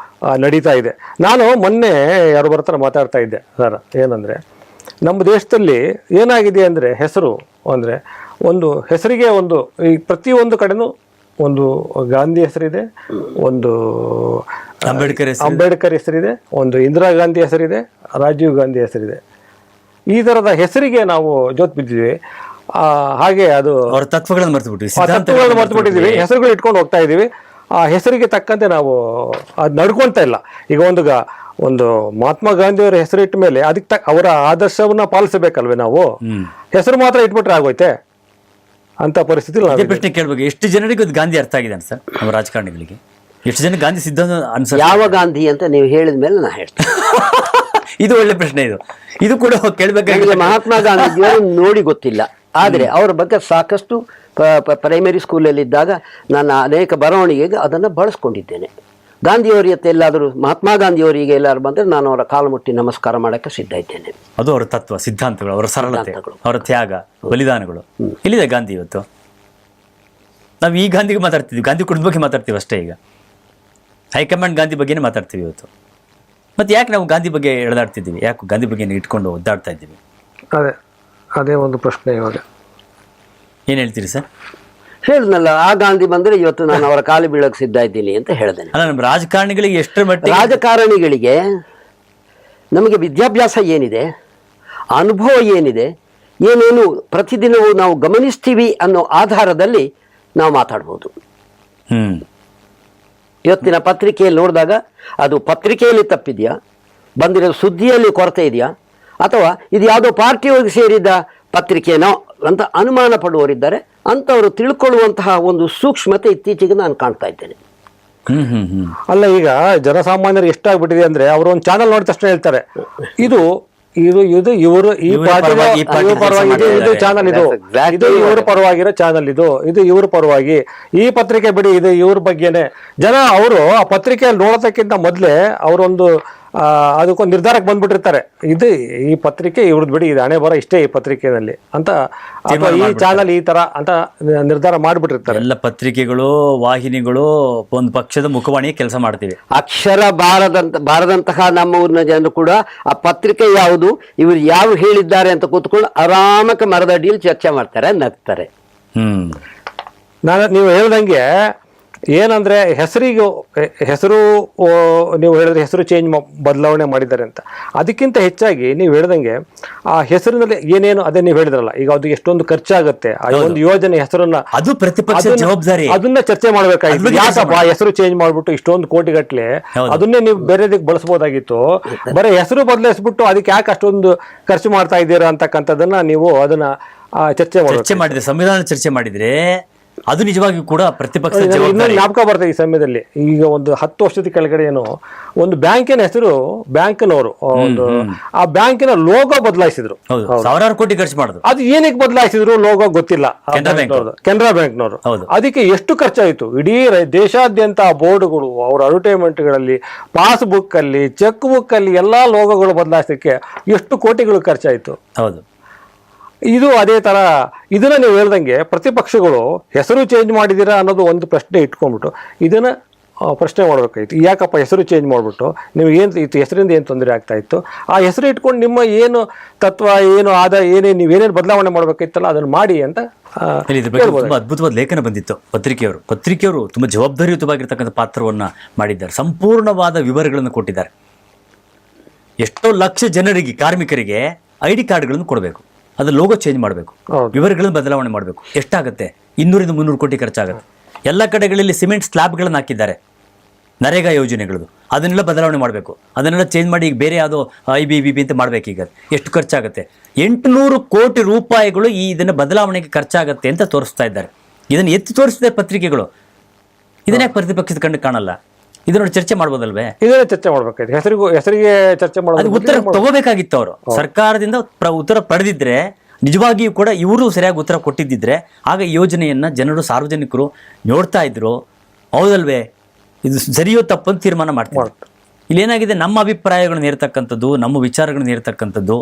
ನಡೀತಾ ಇದೆ. ನಾನು ಮೊನ್ನೆ ಯಾರು ಬರ್ತಾರೆ ಮಾತಾಡ್ತಾ ಇದ್ದೆ ಸರ್, ಏನಂದರೆ ನಮ್ಮ ದೇಶದಲ್ಲಿ ಏನಾಗಿದೆ ಅಂದರೆ, ಹೆಸರು ಅಂದರೆ ಒಂದು ಹೆಸರಿಗೆ ಒಂದು ಈ ಪ್ರತಿಯೊಂದು ಕಡೆನೂ ಒಂದು ಗಾಂಧಿ ಹೆಸರಿದೆ, ಒಂದು ಅಂಬೇಡ್ಕರ್ ಹೆಸರಿದೆ, ಒಂದು ಇಂದಿರಾ ಗಾಂಧಿ ಹೆಸರಿದೆ, ರಾಜೀವ್ ಗಾಂಧಿ ಹೆಸರಿದೆ. ಈ ಥರದ ಹೆಸರಿಗೆ ನಾವು ಜೋತ್ ಬಿದ್ದಿದ್ದೀವಿ. ಹಾಗೆ ಅದು ಅವರ ತತ್ವಗಳನ್ನು ಮರ್ತು ಬಿಟ್ಟಿದ್ದೀವಿ, ಹೆಸರುಗಳು ಇಟ್ಕೊಂಡು ಹೋಗ್ತಾ ಇದ್ದೀವಿ. ಆ ಹೆಸರಿಗೆ ತಕ್ಕಂತೆ ನಾವು ಅದು ನಡ್ಕೊಳ್ತಾ ಇಲ್ಲ. ಈಗ ಒಂದು ಮಹಾತ್ಮ ಗಾಂಧಿಯವರ ಹೆಸರಿಟ್ಟ ಮೇಲೆ ಅದಕ್ಕೆ ಅವರ ಆದರ್ಶವನ್ನ ಪಾಲಿಸಬೇಕಲ್ವೇ ನಾವು? ಹೆಸರು ಮಾತ್ರ ಇಟ್ಬಿಟ್ರೆ ಆಗೋಯ್ತೆ ಅಂತ ಪರಿಸ್ಥಿತಿ. ಪ್ರಶ್ನೆ ಕೇಳ್ಬೇಕು, ಎಷ್ಟು ಜನರಿಗೆ ಗಾಂಧಿ ಅರ್ಥ ಆಗಿದೆ ಸರ್ ನಮ್ಮ ರಾಜಕಾರಣಿಗಳಿಗೆ? ಎಷ್ಟು ಜನ ಗಾಂಧಿ ಸಿದ್ಧಾಂತ ಅನ್ಸ ಯಾವ ಗಾಂಧಿ ಅಂತ ನೀವು ಹೇಳಿದ ಮೇಲೆ ನಾ ಹೇಳ್ತೇನೆ. ಇದು ಒಳ್ಳೆ ಪ್ರಶ್ನೆ. ಇದು ಕೂಡ ಕೇಳ್ಬೇಕಾಗಿದೆ. ಮಹಾತ್ಮ ಗಾಂಧೀಜಿಯವರು ನೋಡಿ ಗೊತ್ತಿಲ್ಲ, ಆದರೆ ಅವರ ಬಗ್ಗೆ ಸಾಕಷ್ಟು ಪ್ರೈಮರಿ ಸ್ಕೂಲಲ್ಲಿದ್ದಾಗ ನಾನು ಅನೇಕ ಬರವಣಿಗೆಗೆ ಅದನ್ನು ಬಳಸ್ಕೊಂಡಿದ್ದೇನೆ. ಗಾಂಧಿಯವರಿಗೆ ಎಲ್ಲಾದರೂ ಮಹಾತ್ಮ ಗಾಂಧಿಯವರಿಗೆ ಎಲ್ಲಾರು ಬಂದರೆ ನಾನು ಅವರ ಕಾಲು ಮುಟ್ಟಿ ನಮಸ್ಕಾರ ಮಾಡೋಕ್ಕೆ ಸಿದ್ಧ ಇದ್ದೇನೆ. ಅದು ಅವರ ತತ್ವ ಸಿದ್ಧಾಂತಗಳು, ಅವರ ಸರಳತೆ, ಅವರ ತ್ಯಾಗ, ಬಲಿದಾನಗಳು. ಎಲ್ಲಿದೆ ಗಾಂಧಿ ಇವತ್ತು? ನಾವು ಈ ಗಾಂಧಿಗೆ ಮಾತಾಡ್ತಿದ್ವಿ, ಗಾಂಧಿ ಕುಟುಂಬ ಬಗ್ಗೆ ಮಾತಾಡ್ತೀವಿ ಅಷ್ಟೇ. ಈಗ ಹೈಕಮಾಂಡ್ ಗಾಂಧಿ ಬಗ್ಗೆನೇ ಮಾತಾಡ್ತೀವಿ ಇವತ್ತು. ಮತ್ತೆ ಯಾಕೆ ನಾವು ಗಾಂಧಿ ಬಗ್ಗೆ ಎಳೆದಾಡ್ತಿದ್ದೀವಿ? ಯಾಕೆ ಗಾಂಧಿ ಬಗ್ಗೆ ಇಟ್ಕೊಂಡು ಒದ್ದಾಡ್ತಾ ಇದ್ದೀವಿ? ಅದೇ ಒಂದು ಪ್ರಶ್ನೆ. ಇವಾಗ ಏನು ಹೇಳ್ತೀರಿ ಸರ್? ಹೇಳಿದ್ನಲ್ಲ, ಆ ಗಾಂಧಿ ಬಂದರೆ ಇವತ್ತು ನಾನು ಅವರ ಕಾಲು ಬೀಳಕ್ಕೆ ಸಿದ್ಧ ಇದ್ದೀನಿ ಅಂತ ಹೇಳಿದ್ದೇನೆ. ಅಲ್ಲ, ನಮ್ಮ ರಾಜಕಾರಣಿಗಳಿಗೆ ಎಷ್ಟರ ಮಟ್ಟಿಗೆ ರಾಜಕಾರಣಿಗಳಿಗೆ ನಮಗೆ ವಿದ್ಯಾಭ್ಯಾಸ ಏನಿದೆ, ಅನುಭವ ಏನಿದೆ, ಏನೇನು ಪ್ರತಿದಿನವೂ ನಾವು ಗಮನಿಸ್ತೀವಿ ಅನ್ನೋ ಆಧಾರದಲ್ಲಿ ನಾವು ಮಾತಾಡ್ಬೋದು. ಇವತ್ತಿನ ಪತ್ರಿಕೆಯಲ್ಲಿ ನೋಡಿದಾಗ ಅದು ಪತ್ರಿಕೆಯಲ್ಲಿ ತಪ್ಪಿದೆಯಾ, ಬಂದಿರೋ ಸುದ್ದಿಯಲ್ಲಿ ಕೊರತೆ ಇದೆಯಾ, ಅಥವಾ ಇದು ಯಾವುದೋ ಪಾರ್ಟಿಯವ್ರಿಗೆ ಸೇರಿದ ಪತ್ರಿಕೆನೋ ಅಂತ ಅನುಮಾನ ಪಡುವವರಿದ್ದಾರೆ. ಅಂಥವರು ತಿಳ್ಕೊಳ್ಳುವಂತಹ ಒಂದು ಸೂಕ್ಷ್ಮತೆ ಇತ್ತೀಚೆಗೆ ನಾನು ಕಾಣ್ತಾ ಇದ್ದೇನೆ. ಅಲ್ಲ, ಈಗ ಜನಸಾಮಾನ್ಯರು ಎಷ್ಟಾಗ್ಬಿಟ್ಟಿದೆ ಅಂದ್ರೆ, ಅವರು ಒಂದು ಚಾನಲ್ ನೋಡಿದ ತಕ್ಷಣ ಹೇಳ್ತಾರೆ ಇದು ಇದು ಇದು ಇವರು ಈ ಪಾರ್ಟಿ ಪರವಾಗಿ ಇದು ಚಾನಲ್, ಇದು ಇವ್ರ ಪರವಾಗಿರೋ ಚಾನಲ್, ಇದು ಇವ್ರ ಪರವಾಗಿ, ಈ ಪತ್ರಿಕೆ ಬಿಡಿ ಇದು ಇವ್ರ ಬಗ್ಗೆನೆ. ಜನ ಅವರು ಆ ಪತ್ರಿಕೆಯಲ್ಲಿ ನೋಡೋದಕ್ಕಿಂತ ಮೊದಲೇ ಅವರೊಂದು ಅದಕ್ಕೊಂದು ನಿರ್ಧಾರಕ್ಕೆ ಬಂದ್ಬಿಟ್ಟಿರ್ತಾರೆ, ಇದು ಈ ಪತ್ರಿಕೆ ಇವ್ರದ್ದು ಬಿಡಿ, ಇದು ಹಣೆ ಬರ ಇಷ್ಟೇ ಈ ಪತ್ರಿಕೆಯಲ್ಲಿ ಅಂತ, ಅಥವಾ ಈ ಚಾನಲ್ ಈ ತರ ಅಂತ ನಿರ್ಧಾರ ಮಾಡಿಬಿಟ್ಟಿರ್ತಾರೆ. ಎಲ್ಲ ಪತ್ರಿಕೆಗಳು, ವಾಹಿನಿಗಳು ಒಂದು ಪಕ್ಷದ ಮುಖವಾಣಿ ಕೆಲಸ ಮಾಡ್ತೀವಿ. ಅಕ್ಷರ ಬಾರದಂತಹ ನಮ್ಮ ಊರಿನ ಜನರು ಕೂಡ ಆ ಪತ್ರಿಕೆ ಯಾವುದು, ಇವರು ಯಾವ ಹೇಳಿದ್ದಾರೆ ಅಂತ ಕೂತ್ಕೊಂಡು ಆರಾಮಕ್ಕೆ ಮರದ ಅಡಿಯಲ್ಲಿ ಚರ್ಚೆ ಮಾಡ್ತಾರೆ, ನಗ್ತಾರೆ. ನೀವು ಹೇಳ್ದಂಗೆ ಏನಂದ್ರೆ, ಹೆಸರು ನೀವು ಹೇಳಿದ್ರೆ ಹೆಸರು ಬದಲಾವಣೆ ಮಾಡಿದ್ದಾರೆ ಅಂತ. ಅದಕ್ಕಿಂತ ಹೆಚ್ಚಾಗಿ ನೀವು ಹೇಳ್ದಂಗೆ ಆ ಹೆಸರಿನಲ್ಲಿ ಏನೇನು, ಅದೇ ನೀವು ಹೇಳಿದ್ರಲ್ಲ, ಈಗ ಅದು ಎಷ್ಟೊಂದು ಖರ್ಚಾಗುತ್ತೆ, ಆ ಒಂದು ಯೋಜನೆ ಹೆಸರನ್ನ, ಅದು ಪ್ರತಿಪಕ್ಷ ಜವಾಬ್ದಾರಿ, ಅದನ್ನ ಚರ್ಚೆ ಮಾಡ್ಬೇಕಾಗಿತ್ತು. ಯಾಕಪ್ಪ ಹೆಸರು ಚೇಂಜ್ ಮಾಡ್ಬಿಟ್ಟು ಇಷ್ಟೊಂದು ಕೋಟಿಗಟ್ಲೆ ಅದನ್ನೇ ನೀವು ಬೇರೆದಕ್ಕೆ ಬಳಸಬಹುದಾಗಿತ್ತು. ಬರೀ ಹೆಸರು ಬದಲಾಯಿಸ್ಬಿಟ್ಟು ಅದಕ್ಕೆ ಯಾಕೆ ಅಷ್ಟೊಂದು ಖರ್ಚು ಮಾಡ್ತಾ ಇದ್ದೀರಾ ಅಂತಕ್ಕಂಥದ್ದನ್ನ ನೀವು ಅದನ್ನ ಚರ್ಚೆ ಮಾಡಿದ್ರೆ, ಸಂವಿಧಾನ ಚರ್ಚೆ ಮಾಡಿದ್ರೆ ಅದು ನಿಜವಾಗಿಯೂ ಕೂಡ ಪ್ರತಿಪಕ್ಷ ಇನ್ನೊಂದು ಜವಾಬ್ದಾರಿ. ಜ್ಞಾಪಕ ಬರ್ತದೆ ಈ ಸಮಯದಲ್ಲಿ. ಈಗ ಒಂದು 10 ವರ್ಷದ ಕೆಳಗಡೆ ಏನು ಒಂದು ಬ್ಯಾಂಕಿನ ಹೆಸರು ಬ್ಯಾಂಕ್ನವರು ಒಂದು ಆ ಬ್ಯಾಂಕಿನ ಲೋಗೋ ಬದಲಾಯಿಸಿದ್ರು. ಹೌದು, ಸಾವಿರಾರು ಕೋಟಿ ಖರ್ಚು ಮಾಡಿದ್ರು. ಅದು ಏನಕ್ಕೆ ಬದಲಾಯಿಸಿದ್ರು ಲೋಗೋ ಗೊತ್ತಿಲ್ಲ. ಕೆನರಾ ಬ್ಯಾಂಕ್ನವರು ಹೌದು. ಅದಕ್ಕೆ ಎಷ್ಟು ಖರ್ಚಾಯಿತು? ಇಡೀ ದೇಶಾದ್ಯಂತ ಬೋರ್ಡ್ಗಳು, ಅವರ ಅಡ್ವರ್ಟೈಸ್ಮೆಂಟ್ಗಳಲ್ಲಿ, ಪಾಸ್ಬುಕ್ ಅಲ್ಲಿ, ಚೆಕ್ ಬುಕ್ ಅಲ್ಲಿ ಎಲ್ಲಾ ಲೋಗೋಗಳು ಬದಲಾಯಿಸಲಿಕ್ಕೆ ಎಷ್ಟು ಕೋಟಿಗಳು ಖರ್ಚಾಯಿತು. ಹೌದು, ಇದು ಅದೇ ತರ. ಇದನ್ನ ನೀವು ಹೇಳ್ದಂಗೆ ಪ್ರತಿಪಕ್ಷಗಳು ಹೆಸರು ಚೇಂಜ್ ಮಾಡಿದ್ದೀರಾ ಅನ್ನೋದು ಒಂದು ಪ್ರಶ್ನೆ ಇಟ್ಕೊಂಡ್ಬಿಟ್ಟು ಇದನ್ನ ಪ್ರಶ್ನೆ ಮಾಡ್ಬೇಕಾಯ್ತು. ಯಾಕಪ್ಪ ಹೆಸರು ಚೇಂಜ್ ಮಾಡ್ಬಿಟ್ಟು ನಿಮ್ಗೆ ಏನು ಇತ್ತು, ಹೆಸರಿಂದ ಏನು ತೊಂದರೆ ಆಗ್ತಾ ಇತ್ತು, ಆ ಹೆಸರು ಇಟ್ಕೊಂಡು ನಿಮ್ಮ ಏನು ತತ್ವ ಏನು ಆದ ನೀವೇನೇನು ಬದಲಾವಣೆ ಮಾಡ್ಬೇಕಿತ್ತಲ್ಲ ಅದನ್ನ ಮಾಡಿ ಅಂತ ಇದ್ರ ಬಗ್ಗೆ ತುಂಬಾ ಅದ್ಭುತವಾದ ಲೇಖನ ಬಂದಿತ್ತು ಪತ್ರಿಕೆಯವರು ತುಂಬಾ ಜವಾಬ್ದಾರಿಯುತವಾಗಿರ್ತಕ್ಕಂಥ ಪಾತ್ರವನ್ನ ಮಾಡಿದ್ದಾರೆ. ಸಂಪೂರ್ಣವಾದ ವಿವರಗಳನ್ನು ಕೊಟ್ಟಿದ್ದಾರೆ. ಎಷ್ಟೋ ಲಕ್ಷ ಜನರಿಗೆ, ಕಾರ್ಮಿಕರಿಗೆ ID ಕಾರ್ಡ್ಗಳನ್ನು ಕೊಡಬೇಕು, ಅದು ಲೋಗೋ ಚೇಂಜ್ ಮಾಡಬೇಕು, ವಿವರಗಳನ್ನು ಬದಲಾವಣೆ ಮಾಡಬೇಕು. ಎಷ್ಟಾಗುತ್ತೆ? 200-300 ಕೋಟಿ ಖರ್ಚಾಗುತ್ತೆ. ಎಲ್ಲ ಕಡೆಗಳಲ್ಲಿ ಸಿಮೆಂಟ್ ಸ್ಲ್ಯಾಬ್ಗಳನ್ನು ಹಾಕಿದ್ದಾರೆ, ನರೇಗಾ ಯೋಜನೆಗಳದು. ಅದನ್ನೆಲ್ಲ ಬದಲಾವಣೆ ಮಾಡಬೇಕು, ಅದನ್ನೆಲ್ಲ ಚೇಂಜ್ ಮಾಡಿ ಈಗ ಬೇರೆ ಯಾವುದೋ IBBB ಅಂತ ಮಾಡಬೇಕೀಗ. ಎಷ್ಟು ಖರ್ಚಾಗುತ್ತೆ? 800 ಕೋಟಿ ರೂಪಾಯಿಗಳು ಇದನ್ನು ಬದಲಾವಣೆಗೆ ಖರ್ಚಾಗುತ್ತೆ ಅಂತ ತೋರಿಸ್ತಾ ಇದ್ದಾರೆ. ಇದನ್ನು ಎತ್ತಿ ತೋರಿಸಿದ್ದಾರೆ ಪತ್ರಿಕೆಗಳು. ಇದನ್ನೇ ಪ್ರತಿಪಕ್ಷದ ಕಣ್ಣು ಕಾಣಲ್ಲ. ಇದನ್ನ ಚರ್ಚೆ ಮಾಡ್ಬೋದಲ್ವೇ? ಇದನ್ನ ಚರ್ಚೆ ಮಾಡ್ಬೇಕಾಯ್ತು. ಹೆಸರಿಗೆ ಚರ್ಚೆ ಮಾಡೋದು ಉತ್ತರ ತಗೋಬೇಕಾಗಿತ್ತು ಅವರು. ಸರ್ಕಾರದಿಂದ ಉತ್ತರ ಪಡೆದಿದ್ರೆ, ನಿಜವಾಗಿಯೂ ಕೂಡ ಇವರು ಸರಿಯಾಗಿ ಉತ್ತರ ಕೊಟ್ಟಿದ್ದಿದ್ರೆ ಆಗ ಈ ಯೋಜನೆಯನ್ನ ಜನರು, ಸಾರ್ವಜನಿಕರು ನೋಡ್ತಾ ಇದ್ರು. ಹೌದಲ್ವೇ? ಇದು ಸರಿಯೋ ತಪ್ಪಂತ ತೀರ್ಮಾನ ಮಾಡ್ತಾರೆ. ಇಲ್ಲೇನಾಗಿದೆ, ನಮ್ಮ ಅಭಿಪ್ರಾಯಗಳನ್ನ ಇರ್ತಕ್ಕಂಥದ್ದು, ನಮ್ಮ ವಿಚಾರಗಳನ್ನ ಇರ್ತಕ್ಕಂಥದ್ದು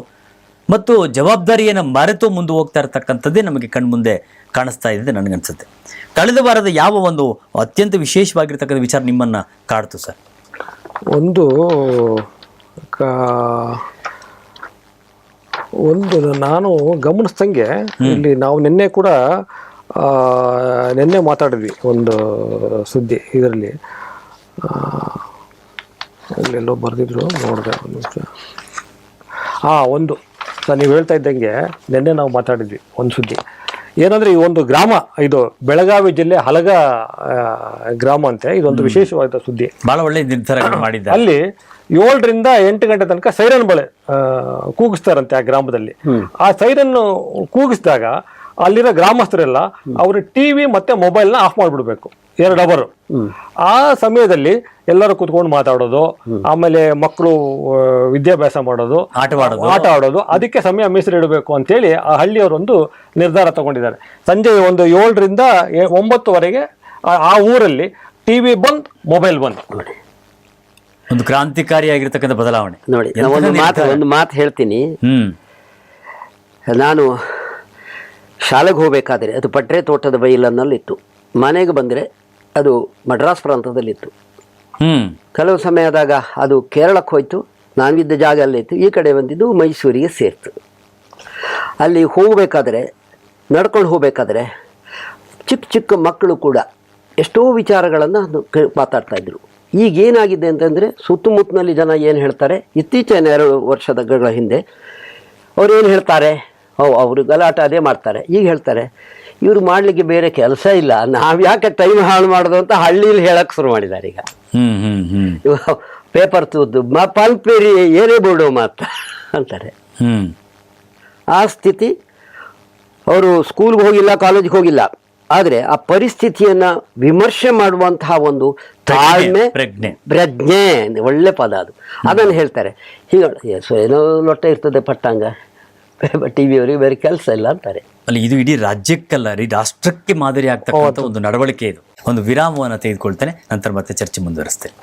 ಮತ್ತು ಜವಾಬ್ದಾರಿಯನ್ನು ಮರೆತು ಮುಂದೆ ಹೋಗ್ತಾ ಇರತಕ್ಕಂಥದ್ದೇ ನಮಗೆ ಕಣ್ಮುಂದೆ ಕಾಣಿಸ್ತಾ ಇದೆ ನನಗನ್ಸುತ್ತೆ. ಕಳೆದ ವಾರದ ಯಾವ ಒಂದು ಅತ್ಯಂತ ವಿಶೇಷವಾಗಿರ್ತಕ್ಕಂಥ ವಿಚಾರ ನಿಮ್ಮನ್ನ ಕಾಡ್ತು ಸರ್? ಒಂದು ನಾನು ಗಮನಿಸ್ದಂಗೆ ಇಲ್ಲಿ ನಾವು ನಿನ್ನೆ ಮಾತಾಡಿದ್ವಿ ಒಂದು ಸುದ್ದಿ. ಇದರಲ್ಲಿ ಅಲ್ಲೆಲ್ಲೋ ಬರೆದಿದ್ರು, ನೋಡಿದೆ ಒಂದು ನಿಮಿಷ. ನೀವು ಹೇಳ್ತಾ ಇದ್ದಂಗೆ ನಿನ್ನೆ ನಾವು ಮಾತಾಡಿದ್ವಿ ಒಂದು ಸುದ್ದಿ. ಏನಂದ್ರೆ ಈ ಒಂದು ಗ್ರಾಮ, ಇದು ಬೆಳಗಾವಿ ಜಿಲ್ಲೆ ಹಲಗ ಗ್ರಾಮ ಅಂತೆ. ಇದೊಂದು ವಿಶೇಷವಾದ ಸುದ್ದಿ. ಬಹಳ ಒಳ್ಳೆ ನಿರ್ಧಾರ ಮಾಡಿದ್ದಾರೆ. ಅಲ್ಲಿ 7 ರಿಂದ 8 ಗಂಟೆ ತನಕ ಸೈರನ್ ಬಳೆ ಕೂಗಿಸ್ತಾರಂತೆ ಆ ಗ್ರಾಮದಲ್ಲಿ. ಆ ಸೈರನ್ ಕೂಗಿಸಿದಾಗ ಅಲ್ಲಿರೋ ಗ್ರಾಮಸ್ಥರೆಲ್ಲ ಅವ್ರ ಟಿವಿ ಮತ್ತೆ ಮೊಬೈಲ್ನ ಆಫ್ ಮಾಡಿಬಿಡ್ಬೇಕು 2 ಅವರ್. ಆ ಸಮಯದಲ್ಲಿ ಎಲ್ಲರೂ ಕೂತ್ಕೊಂಡು ಮಾತಾಡೋದು, ಆಮೇಲೆ ಮಕ್ಕಳು ವಿದ್ಯಾಭ್ಯಾಸ ಮಾಡೋದು, ಆಟ ಆಡೋದು, ಅದಕ್ಕೆ ಸಮಯ ಮೀಸಲಿಡಬೇಕು ಅಂತೇಳಿ ಆ ಹಳ್ಳಿಯವರೊಂದು ನಿರ್ಧಾರ ತಗೊಂಡಿದ್ದಾರೆ. ಸಂಜೆ 7 ರಿಂದ 9ವರೆಗೆ ಆ ಊರಲ್ಲಿ ಟಿವಿ ಬಂದ್, ಮೊಬೈಲ್ ಬಂದ್. ಒಂದು ಕ್ರಾಂತಿಕಾರಿಯಾಗಿರ್ತಕ್ಕಂಥ ಬದಲಾವಣೆ ನೋಡಿ. ಒಂದು ಮಾತು ಹೇಳ್ತೀನಿ. ನಾನು ಶಾಲೆಗೆ ಹೋಗ್ಬೇಕಾದ್ರೆ ಅದು ಪಟ್ರೆ ತೋಟದ ಬೈಲನ್ನಲ್ಲಿತ್ತು. ಮನೆಗೆ ಬಂದರೆ ಅದು ಮಡ್ರಾಸ್ ಪ್ರಾಂತದಲ್ಲಿತ್ತು. ಕೆಲವು ಸಮಯ ಆದಾಗ ಅದು ಕೇರಳಕ್ಕೆ ಹೋಯ್ತು. ನಾನಿದ್ದ ಜಾಗ ಅಲ್ಲಿತ್ತು. ಈ ಕಡೆ ಬಂದಿದ್ದು ಮೈಸೂರಿಗೆ ಸೇರ್ತು. ಅಲ್ಲಿ ಹೋಗಬೇಕಾದ್ರೆ, ನಡ್ಕೊಂಡು ಹೋಗಬೇಕಾದ್ರೆ ಚಿಕ್ಕ ಚಿಕ್ಕ ಮಕ್ಕಳು ಕೂಡ ಎಷ್ಟೋ ವಿಚಾರಗಳನ್ನು ಮಾತಾಡ್ತಾ ಇದ್ರು. ಈಗ ಏನಾಗಿದೆ ಅಂತಂದರೆ, ಸುತ್ತಮುತ್ತಲಿನಲ್ಲಿ ಜನ ಏನು ಹೇಳ್ತಾರೆ, ಇತ್ತೀಚಿನ 2 ವರ್ಷಗಳ ಹಿಂದೆ ಅವ್ರು ಏನು ಹೇಳ್ತಾರೆ, ಅವರು ಗಲಾಟೆ ಅದೇ ಮಾಡ್ತಾರೆ. ಈಗ ಹೇಳ್ತಾರೆ, ಇವರು ಮಾಡಲಿಕ್ಕೆ ಬೇರೆ ಕೆಲಸ ಇಲ್ಲ, ನಾವು ಯಾಕೆ ಟೈಮ್ ಹಾಳು ಮಾಡೋದು ಅಂತ ಹಳ್ಳಿಲಿ ಹೇಳಕ್ಕೆ ಶುರು ಮಾಡಿದ್ದಾರೆ. ಈಗ ಪೇಪರ್ ತೂದ್ದು ಪಲ್ಪೇರಿ ಏನೇ ಬೋರ್ಡು ಮಾತ್ರ ಅಂತಾರೆ. ಆ ಸ್ಥಿತಿ. ಅವರು ಸ್ಕೂಲ್ಗೆ ಹೋಗಿಲ್ಲ, ಕಾಲೇಜ್ಗೆ ಹೋಗಿಲ್ಲ, ಆದರೆ ಆ ಪರಿಸ್ಥಿತಿಯನ್ನು ವಿಮರ್ಶೆ ಮಾಡುವಂತಹ ಒಂದು ತಾಳ್ಮೆ, ಪ್ರಜ್ಞೆ, ಒಳ್ಳೆ ಪದ ಅದು. ಅದನ್ನು ಹೇಳ್ತಾರೆ. ಹೀಗೆ ಏನೋ ಲೊಟ್ಟೆ ಇರ್ತದೆ ಪಟ್ಟಾಂಗ, ಟಿವಿಯವರಿಗೆ ಬೇರೆ ಕೆಲಸ ಇಲ್ಲ ಅಂತಾರೆ. ಅಲ್ಲಿ ಇದು ಇಡೀ ರಾಜ್ಯಕ್ಕಲ್ಲ, ಇಡೀ ರಾಷ್ಟ್ರಕ್ಕೆ ಮಾದರಿ ಆಗ್ತಕ್ಕಂಥ ಒಂದು ನಡವಳಿಕೆ ಇದು. ಒಂದು ವಿರಾಮವನ್ನು ತೆಗೆದುಕೊಳ್ತೇನೆ, ನಂತರ ಮತ್ತೆ ಚರ್ಚೆ ಮುಂದುವರಿಸ್ತೇನೆ.